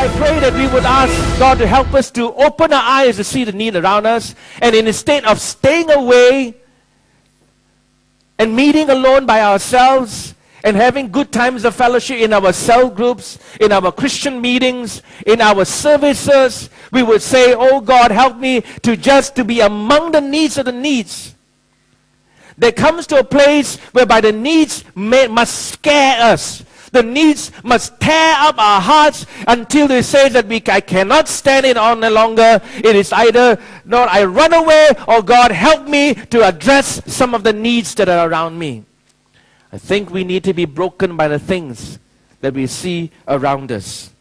I pray that we would ask God to help us to open our eyes to see the need around us, and instead of staying away and meeting alone by ourselves and having good times of fellowship in our cell groups, in our Christian meetings, in our services, we would say, oh God, help me to be among the needs of the needs. There comes to a place whereby the needs must scare us. The needs must tear up our hearts until they say that I cannot stand it on no longer. It is either, Lord, I run away, or God, help me to address some of the needs that are around me. I think we need to be broken by the things that we see around us.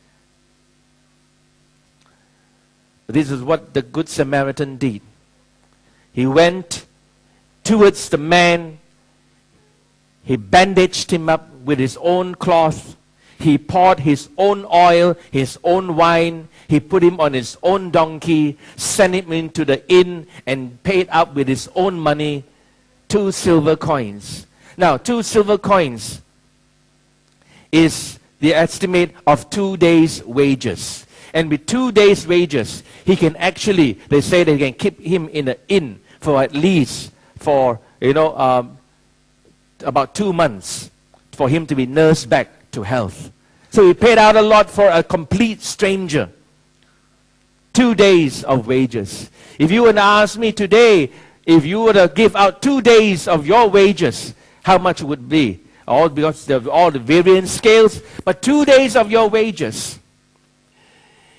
This is what the Good Samaritan did. He went towards the man. He bandaged him up with his own cloth. He poured his own oil, his own wine. He put him on his own donkey, sent him into the inn, and paid up with his own money 2 silver coins. Now, 2 silver coins is the estimate of 2 days' wages. And with 2 days' wages, he can actually, they say they can keep him in the inn for at least about 2 months for him to be nursed back to health. So he paid out a lot for a complete stranger. 2 days of wages. If you were to ask me today, if you were to give out 2 days of your wages, how much would it be? All because of all the variance scales, but 2 days of your wages.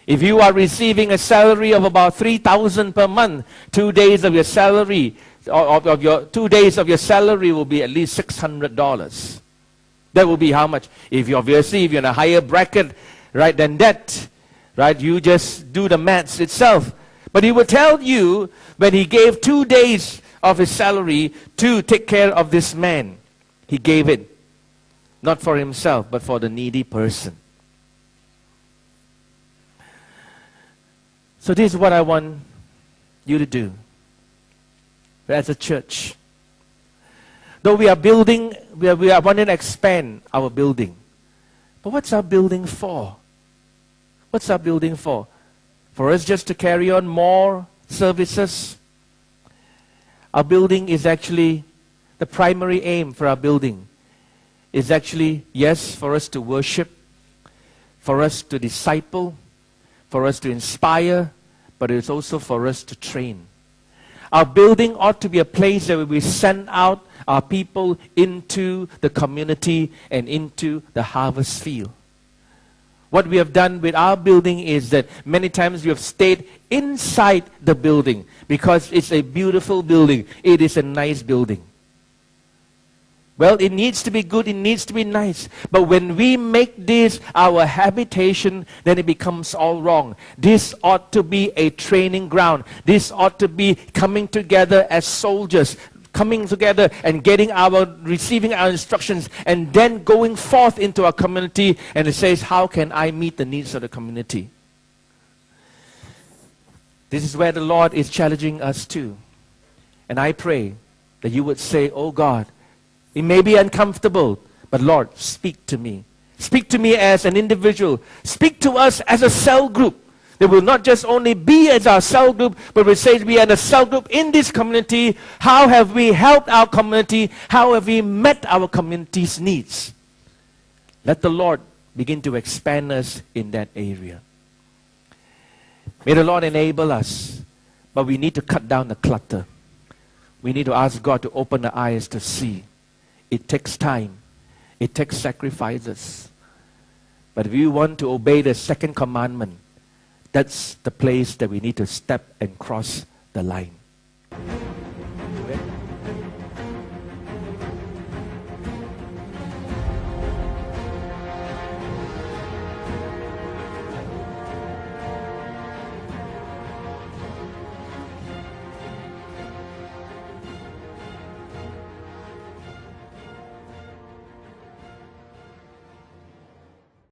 If you are receiving a salary of about 3,000 per month, 2 days of your salary, of your 2 days of your salary will be at least $600. That will be how much? If you're in a higher bracket, right, than that, right, you just do the maths itself. But he will tell you when he gave 2 days of his salary to take care of this man, he gave it not for himself, but for the needy person. So this is what I want you to do as a church. Though we are building, we are wanting to expand our building. But what's our building for? What's our building for? For us just to carry on more services? Our building is actually, the primary aim for our building is actually, yes, for us to worship, for us to disciple, for us to inspire, but it's also for us to train. Our building ought to be a place where we send out our people into the community and into the harvest field. What we have done with our building is that many times we have stayed inside the building because it's a beautiful building. It is a nice building. Well, it needs to be good, it needs to be nice. But when we make this our habitation, then it becomes all wrong. This ought to be a training ground. This ought to be coming together as soldiers, coming together and receiving our instructions, and then going forth into our community. And it says, how can I meet the needs of the community? This is where the Lord is challenging us too. And I pray that you would say, oh God, it may be uncomfortable, but Lord, speak to me. Speak to me as an individual. Speak to us as a cell group. There will not just only be as our cell group, but we say we are a cell group in this community. How have we helped our community? How have we met our community's needs? Let the Lord begin to expand us in that area. May the Lord enable us, but we need to cut down the clutter. We need to ask God to open the eyes to see. It takes time. It takes sacrifices. But if we want to obey the second commandment, that's the place that we need to step and cross the line.